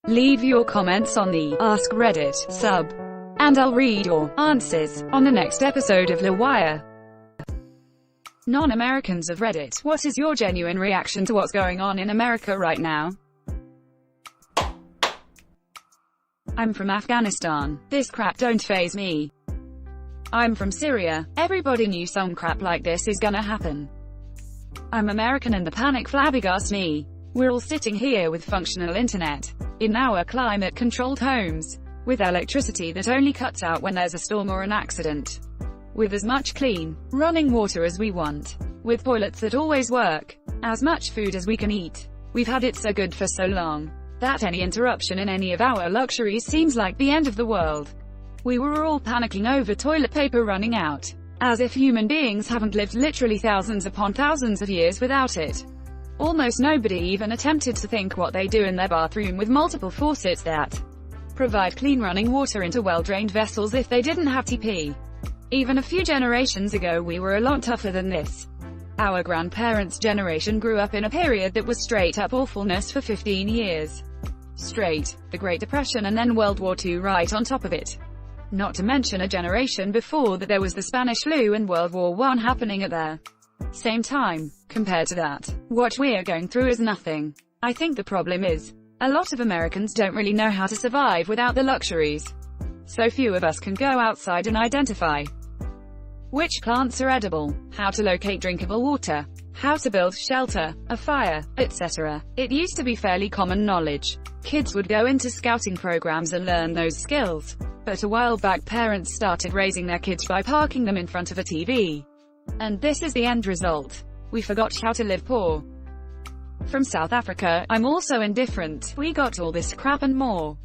Leave your comments on the Ask Reddit sub, and I'll read your answers on the next episode of LWIAR. Non-Americans of Reddit, what is your genuine reaction to what's going on in America right now? I'm from Afghanistan. This crap don't faze me. I'm from Syria. Everybody knew some crap like this is gonna happen. I'm American and the panic flabbergasts me. We're all sitting here with functional internet, in our climate-controlled homes, with electricity that only cuts out when there's a storm or an accident, with as much clean, running water as we want, with toilets that always work, as much food as we can eat. We've had it so good for so long, that any interruption in any of our luxuries seems like the end of the world. We were all panicking over toilet paper running out, as if human beings haven't lived literally thousands upon thousands of years without it. Almost nobody even attempted to think what they do in their bathroom with multiple faucets that provide clean running water into well-drained vessels if they didn't have to pee. Even a few generations ago we were a lot tougher than this. Our grandparents' generation grew up in a period that was straight-up awfulness for 15 years. Straight, the Great Depression and then World War II right on top of it. Not to mention a generation before that there was the Spanish flu and World War I happening at the same time. Compared to that, what we're going through is nothing. I think the problem is, a lot of Americans don't really know how to survive without the luxuries. So few of us can go outside and identify which plants are edible, how to locate drinkable water, how to build shelter, a fire, etc. It used to be fairly common knowledge. Kids would go into scouting programs and learn those skills. But a while back parents started raising their kids by parking them in front of a TV. And this is the end result. We forgot how to live poor. From South Africa, I'm also indifferent. We got all this crap and more.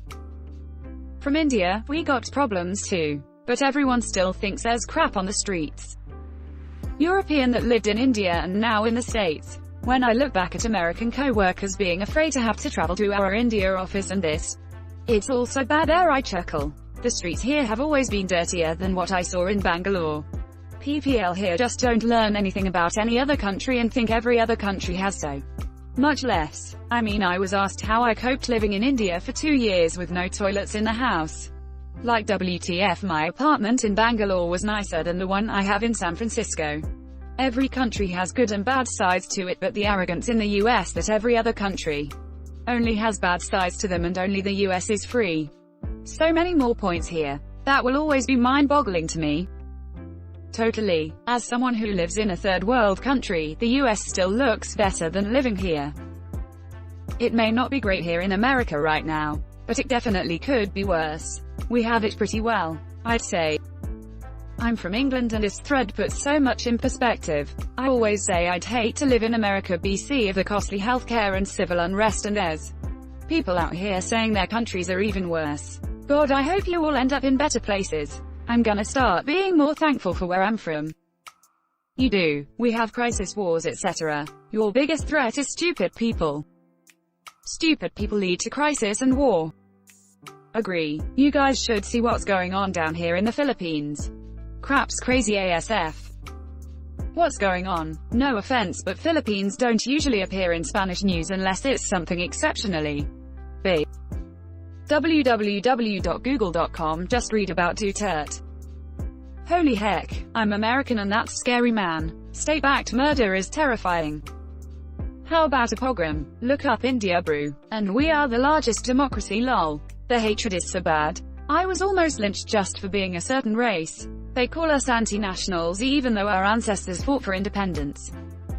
From India, we got problems too. But everyone still thinks there's crap on the streets. European that lived in India and now in the States. When I look back at American co-workers being afraid to have to travel to our India office and this, it's all so bad there I chuckle. The streets here have always been dirtier than what I saw in Bangalore. PPL here just don't learn anything about any other country and think every other country has so much less. I mean, I was asked how I coped living in India for 2 years with no toilets in the house. Like WTF, my apartment in Bangalore was nicer than the one I have in San Francisco. Every country has good and bad sides to it, but the arrogance in the US that every other country only has bad sides to them and only the US is free. So many more points here. That will always be mind-boggling to me. Totally. As someone who lives in a third world country, the US still looks better than living here. It may not be great here in America right now, but it definitely could be worse. We have it pretty well, I'd say. I'm from England and this thread puts so much in perspective. I always say I'd hate to live in America BC of the costly healthcare and civil unrest, and there's people out here saying their countries are even worse. God, I hope you all end up in better places. I'm gonna start being more thankful for where I'm from. You do. We have crisis, wars, etc. Your biggest threat is stupid people. Stupid people lead to crisis and war. Agree. You guys should see what's going on down here in the Philippines. Crap's crazy ASF. What's going on? No offense, but Philippines don't usually appear in Spanish news unless it's something exceptionally big. www.google.com, just read about Duterte. Holy heck, I'm American and that's scary, man. State-backed murder is terrifying. How about a pogrom? Look up India, brew. And we are the largest democracy, lol. The hatred is so bad. I was almost lynched just for being a certain race. They call us anti-nationals even though our ancestors fought for independence.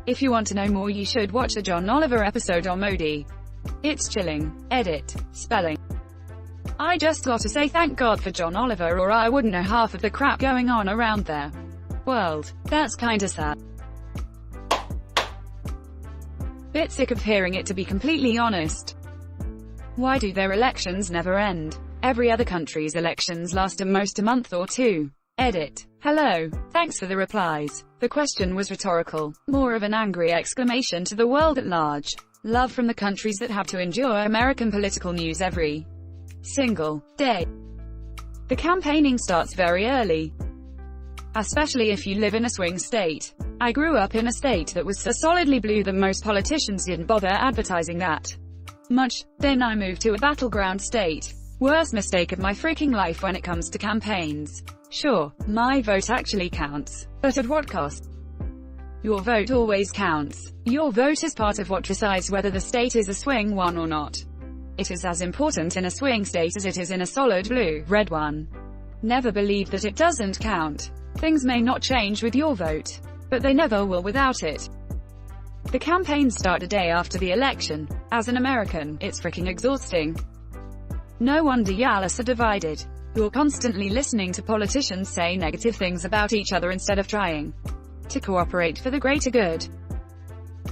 If you want to know more you should watch the John Oliver episode on Modi. It's chilling. Edit. Spelling. I just gotta say thank God for John Oliver, or I wouldn't know half of the crap going on around their world. That's kinda sad. Bit sick of hearing it, to be completely honest. Why do their elections never end? Every other country's elections last at most a month or two. Edit. Hello. Thanks for the replies. The question was rhetorical. More of an angry exclamation to the world at large. Love from the countries that have to endure American political news every single day. The campaigning starts very early, especially if you live in a swing state. I grew up in a state that was so solidly blue that most politicians didn't bother advertising that much. Then I moved to a battleground state. Worst mistake of my freaking life when it comes to campaigns. Sure, my vote actually counts, but at what cost? Your vote always counts. Your vote is part of what decides whether the state is a swing one or not. It is as important in a swing state as it is in a solid blue-red one. Never believe that it doesn't count. Things may not change with your vote, but they never will without it. The campaigns start a day after the election. As an American, it's freaking exhausting. No wonder y'all are so divided. You're constantly listening to politicians say negative things about each other instead of trying to cooperate for the greater good.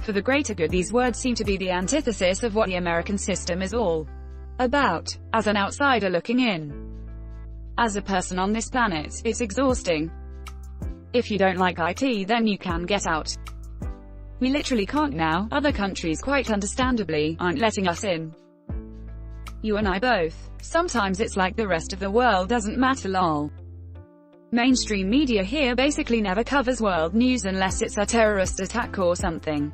For the greater good, these words seem to be the antithesis of what the American system is all about. As an outsider looking in, as a person on this planet, it's exhausting. If you don't like IT, then you can get out. We literally can't now. Other countries, quite understandably, aren't letting us in. You and I both. Sometimes it's like the rest of the world doesn't matter lol. Mainstream media here basically never covers world news unless it's a terrorist attack or something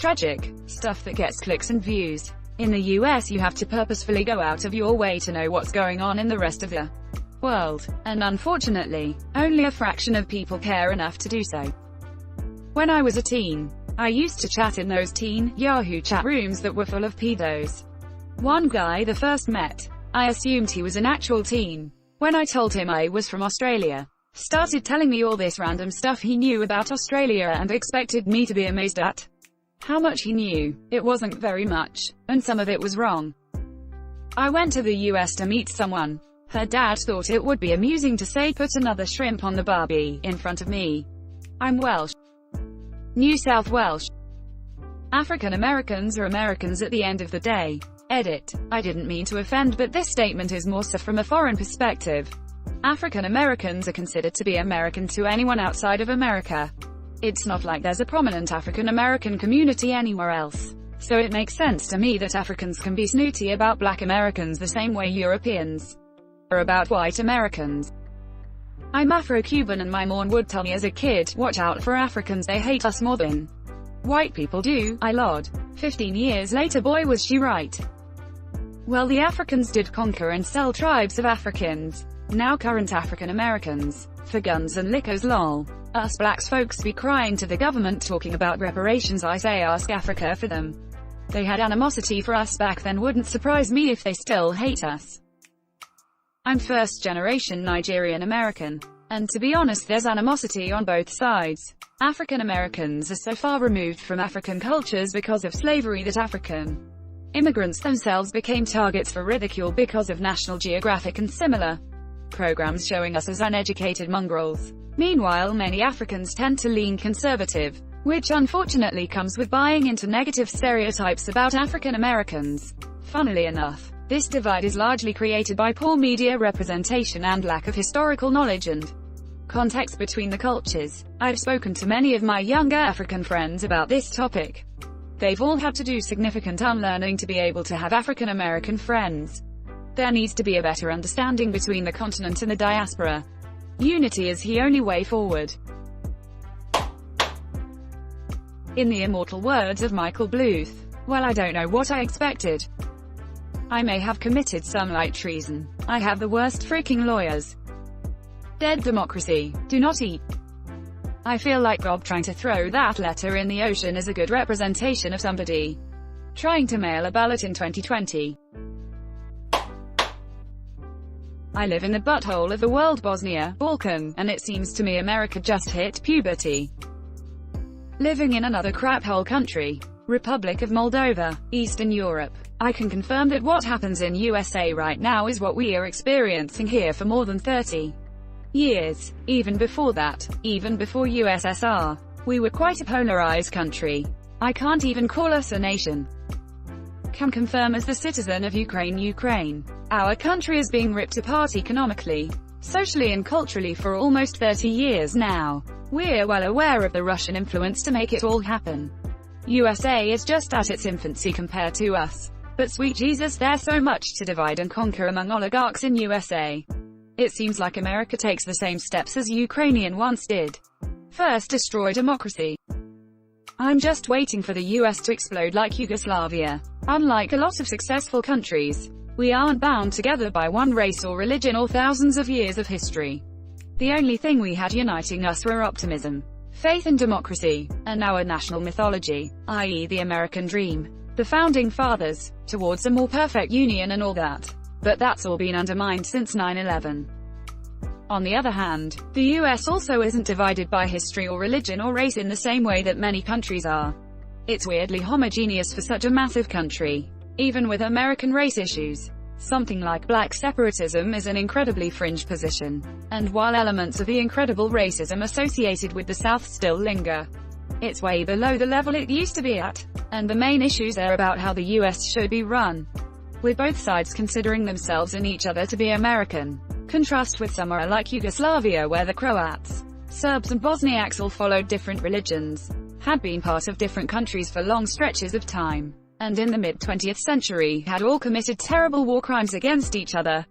tragic. Stuff that gets clicks and views. In the US you have to purposefully go out of your way to know what's going on in the rest of the world. And unfortunately, only a fraction of people care enough to do so. When I was a teen, I used to chat in those teen Yahoo chat rooms that were full of pedos. One guy the first met, I assumed he was an actual teen. When I told him I was from Australia, started telling me all this random stuff he knew about Australia and expected me to be amazed at how much he knew. It wasn't very much, and some of it was wrong. I went to the US to meet someone. Her dad thought it would be amusing to say put another shrimp on the barbie in front of me. I'm Welsh. New South Welsh. African Americans are Americans at the end of the day. Edit. I didn't mean to offend, but this statement is more so from a foreign perspective. African Americans are considered to be American to anyone outside of America. It's not like there's a prominent African American community anywhere else. So it makes sense to me that Africans can be snooty about Black Americans the same way Europeans are about white Americans. I'm Afro-Cuban and my mom would tell me as a kid, watch out for Africans, they hate us more than white people do. I lied. 15 years later, boy was she right. Well, the Africans did conquer and sell tribes of Africans. Now current African Americans. For guns and liquors lol. Us blacks folks be crying to the government talking about reparations. I say ask Africa for them. They had animosity for us back then, wouldn't surprise me if they still hate us. I'm first generation Nigerian American. And to be honest, there's animosity on both sides. African Americans are so far removed from African cultures because of slavery that African immigrants themselves became targets for ridicule because of National Geographic and similar programs showing us as uneducated mongrels. Meanwhile, many Africans tend to lean conservative, which unfortunately comes with buying into negative stereotypes about African Americans. Funnily enough, this divide is largely created by poor media representation and lack of historical knowledge and context between the cultures. I've spoken to many of my younger African friends about this topic. They've all had to do significant unlearning to be able to have African American friends. There needs to be a better understanding between the continent and the diaspora. Unity is the only way forward. In the immortal words of Michael Bluth, well, I don't know what I expected. I may have committed some light treason. I have the worst freaking lawyers. Dead democracy. Do not eat. I feel like Bob trying to throw that letter in the ocean is a good representation of somebody trying to mail a ballot in 2020. I live in the butthole of the world, Bosnia, Balkan, and it seems to me America just hit puberty. Living in another crap-hole country, Republic of Moldova, Eastern Europe, I can confirm that what happens in USA right now is what we are experiencing here for more than 30 years. Even before that, even before USSR, we were quite a polarized country. I can't even call us a nation. Can confirm as the citizen of Ukraine. Our country is being ripped apart economically, socially and culturally for almost 30 years now. We're well aware of the Russian influence to make it all happen. USA is just at its infancy compared to us. But sweet Jesus, there's so much to divide and conquer among oligarchs in USA. It seems like America takes the same steps as Ukrainian once did. First, destroy democracy. I'm just waiting for the US to explode like Yugoslavia. Unlike a lot of successful countries, we aren't bound together by one race or religion or thousands of years of history. The only thing we had uniting us were optimism, faith in democracy, and our national mythology, i.e. the American dream, the founding fathers, towards a more perfect union and all that. But that's all been undermined since 9/11. On the other hand, the US also isn't divided by history or religion or race in the same way that many countries are. It's weirdly homogeneous for such a massive country. Even with American race issues, something like black separatism is an incredibly fringe position. And while elements of the incredible racism associated with the South still linger, it's way below the level it used to be at. And the main issues are about how the US should be run, with both sides considering themselves and each other to be American. Contrast with somewhere like Yugoslavia where the Croats, Serbs and Bosniaks all followed different religions, had been part of different countries for long stretches of time, and in the mid-20th century had all committed terrible war crimes against each other,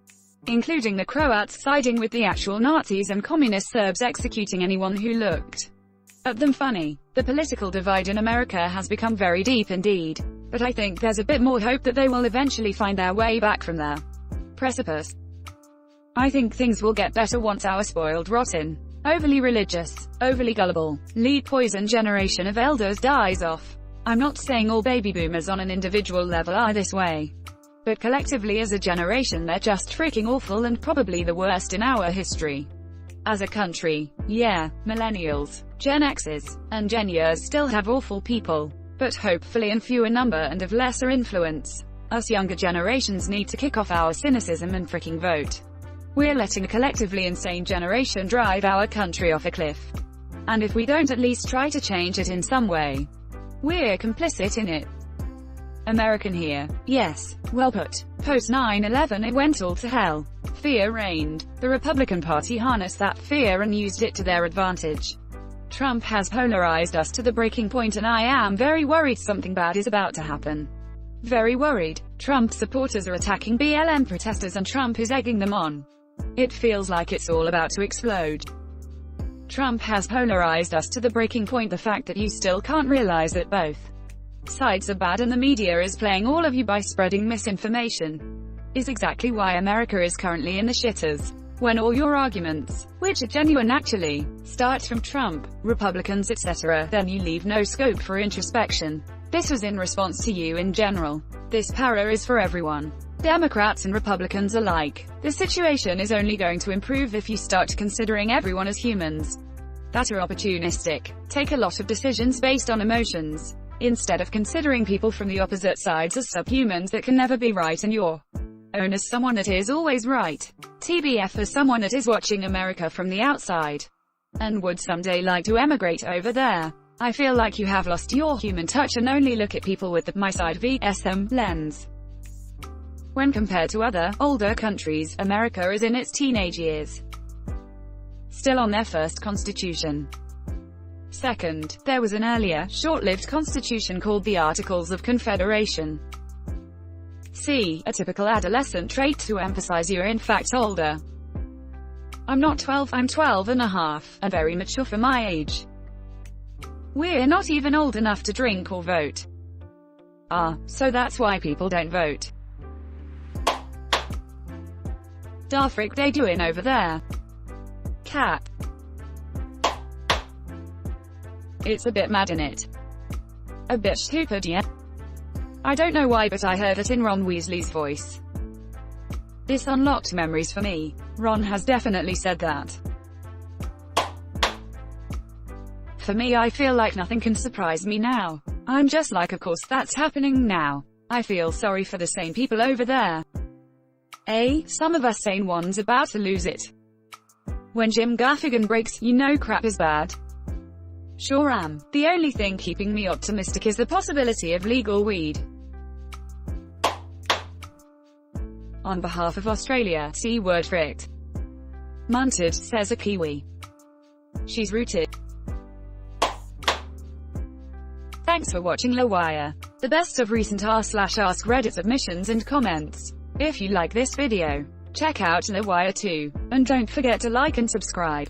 including the Croats siding with the actual Nazis and communist Serbs executing anyone who looked at them funny. The political divide in America has become very deep indeed, but I think there's a bit more hope that they will eventually find their way back from their precipice. I think things will get better once our spoiled, rotten, overly religious, overly gullible, lead-poisoned generation of elders dies off. I'm not saying all baby boomers on an individual level are this way, but collectively as a generation they're just freaking awful and probably the worst in our history. As a country, yeah, millennials, Gen X's, and Gen Yers still have awful people, but hopefully in fewer number and of lesser influence. Us younger generations need to kick off our cynicism and freaking vote. We're letting a collectively insane generation drive our country off a cliff. And if we don't at least try to change it in some way, we're complicit in it. American here. Yes, well put. Post 9/11 it went all to hell. Fear reigned. The Republican Party harnessed that fear and used it to their advantage. Trump has polarized us to the breaking point and I am very worried something bad is about to happen. Very worried. Trump supporters are attacking BLM protesters and Trump is egging them on. It feels like it's all about to explode. Trump has polarized us to the breaking point. The fact that you still can't realize that both sides are bad and the media is playing all of you by spreading misinformation is exactly why America is currently in the shitters. When all your arguments, which are genuine actually, start from Trump, Republicans etc., then you leave no scope for introspection. This was in response to you in general. This para is for everyone. Democrats and Republicans alike. The situation is only going to improve if you start considering everyone as humans that are opportunistic, take a lot of decisions based on emotions, instead of considering people from the opposite sides as subhumans that can never be right and your own as someone that is always right. TBF as someone that is watching America from the outside and would someday like to emigrate over there. I feel like you have lost your human touch and only look at people with the my side vs them lens. When compared to other, older countries, America is in its teenage years, still on their first constitution. Second, there was an earlier, short-lived constitution called the Articles of Confederation. C. A typical adolescent trait to emphasize you're in fact older. I'm not 12, I'm 12 and a half, and very mature for my age. We're not even old enough to drink or vote. So that's why people don't vote. Da frick they doing over there? Cat. It's a bit mad in it. A bit stupid, yeah? I don't know why but I heard it in Ron Weasley's voice. This unlocked memories for me. Ron has definitely said that. For me I feel like nothing can surprise me now. I'm just like of course that's happening now. I feel sorry for the sane people over there. Some of us sane ones about to lose it. When Jim Gaffigan breaks, you know crap is bad. Sure am. The only thing keeping me optimistic is the possibility of legal weed. On behalf of Australia, see word fricked. Munted, says a Kiwi. She's rooted. Thanks for watching LWIAR. The best of recent r/AskReddit submissions and comments. If you like this video, check out LWIAR too, and don't forget to like and subscribe.